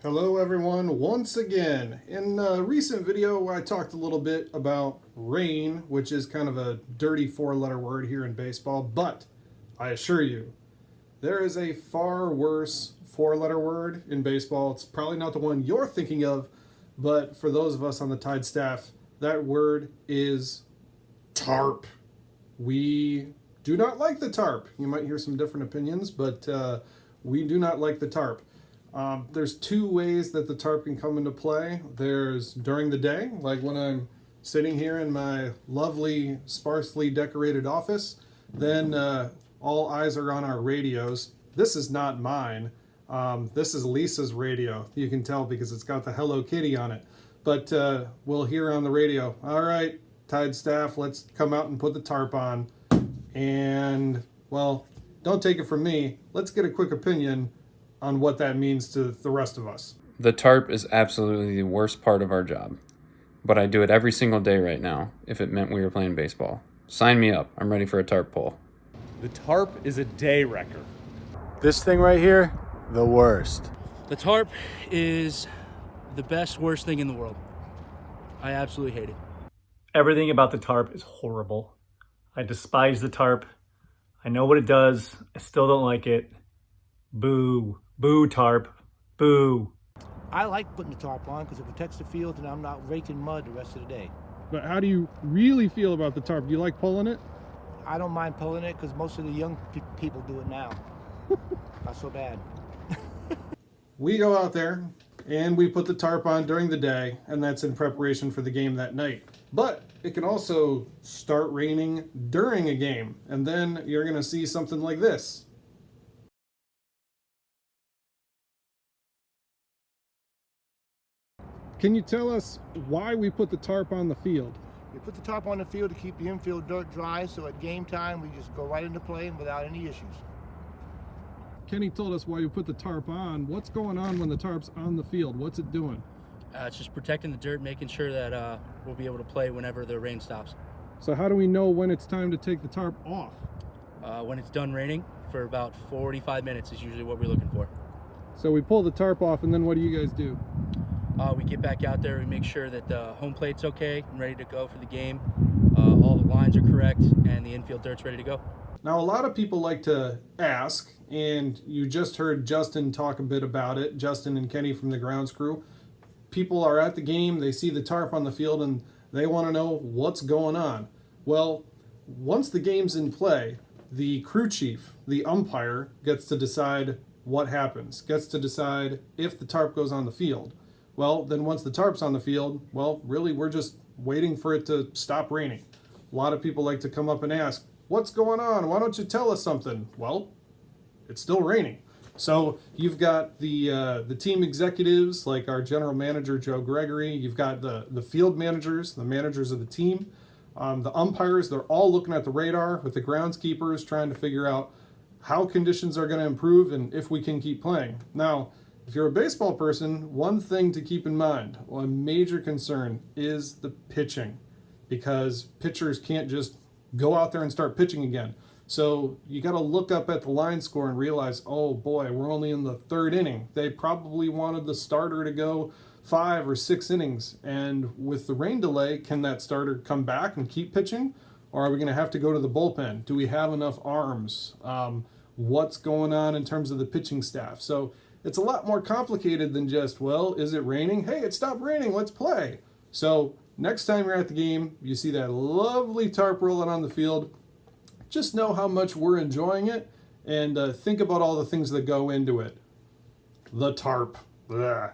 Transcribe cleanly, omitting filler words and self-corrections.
Hello everyone, once again. In a recent video I talked a little bit about rain, which is kind of a dirty four-letter word here in baseball, but I assure you, there is a far worse four-letter word in baseball. It's probably not the one you're thinking of, but for those of us on the Tide staff, that word is tarp. We do not like the tarp. You might hear some different opinions, but we do not like the tarp. There's two ways that the tarp can come into play. There's during the day, like when I'm sitting here in my lovely, sparsely decorated office. Then all eyes are on our radios. This is not mine. This is Lisa's radio. You can tell because it's got the Hello Kitty on it. But we'll hear on the radio, all right, Tide staff, let's come out and put the tarp on. And, well, don't take it from me. Let's get a quick opinion on what that means to the rest of us. The tarp is absolutely the worst part of our job, but I do it every single day right now if it meant we were playing baseball. Sign me up. I'm ready for a tarp pull. The tarp is a day wrecker. This thing right here, the worst. The tarp is the best, worst thing in the world. I absolutely hate it. Everything about the tarp is horrible. I despise the tarp. I know what it does. I still don't like it. Boo. Boo, tarp. Boo. I like putting the tarp on because it protects the field and I'm not raking mud the rest of the day. But how do you really feel about the tarp? Do you like pulling it? I don't mind pulling it because most of the young people do it now. Not so bad. We go out there and we put the tarp on during the day, and that's in preparation for the game that night. But it can also start raining during a game, and then you're going to see something like this. Can you tell us why we put the tarp on the field? We put the tarp on the field to keep the infield dirt dry, so at game time we just go right into play without any issues. Kenny told us why you put the tarp on. What's going on when the tarp's on the field? What's it doing? It's just protecting the dirt, making sure that we'll be able to play whenever the rain stops. So how do we know when it's time to take the tarp off? When it's done raining, for about 45 minutes is usually what we're looking for. So we pull the tarp off, and then what do you guys do? We get back out there, we make sure that the home plate's okay and ready to go for the game. All the lines are correct and the infield dirt's ready to go. Now, a lot of people like to ask, and you just heard Justin talk a bit about it, Justin and Kenny from the grounds crew. People are at the game, they see the tarp on the field, and they want to know what's going on. Well, once the game's in play, the crew chief, the umpire, gets to decide what happens, gets to decide if the tarp goes on the field. Well, then once the tarp's on the field, well, really, we're just waiting for it to stop raining. A lot of people like to come up and ask, what's going on? Why don't you tell us something? Well, it's still raining. So you've got the team executives, like our general manager, Joe Gregory. You've got the field managers, the managers of the team. The umpires, they're all looking at the radar with the groundskeepers, trying to figure out how conditions are going to improve and if we can keep playing. Now, if you're a baseball person, one thing to keep in mind, well, a major concern is the pitching, because pitchers can't just go out there and start pitching again. So you got to look up at the line score and realize, oh boy, we're only in the third inning. They probably wanted the starter to go 5 or 6 innings. And with the rain delay, can that starter come back and keep pitching? Or are we going to have to go to the bullpen? Do we have enough arms? What's going on in terms of the pitching staff? So it's a lot more complicated than just, well, is it raining? Hey, it stopped raining, let's play. So next time you're at the game, you see that lovely tarp rolling on the field, just know how much we're enjoying it, and think about all the things that go into it. The tarp. Blah.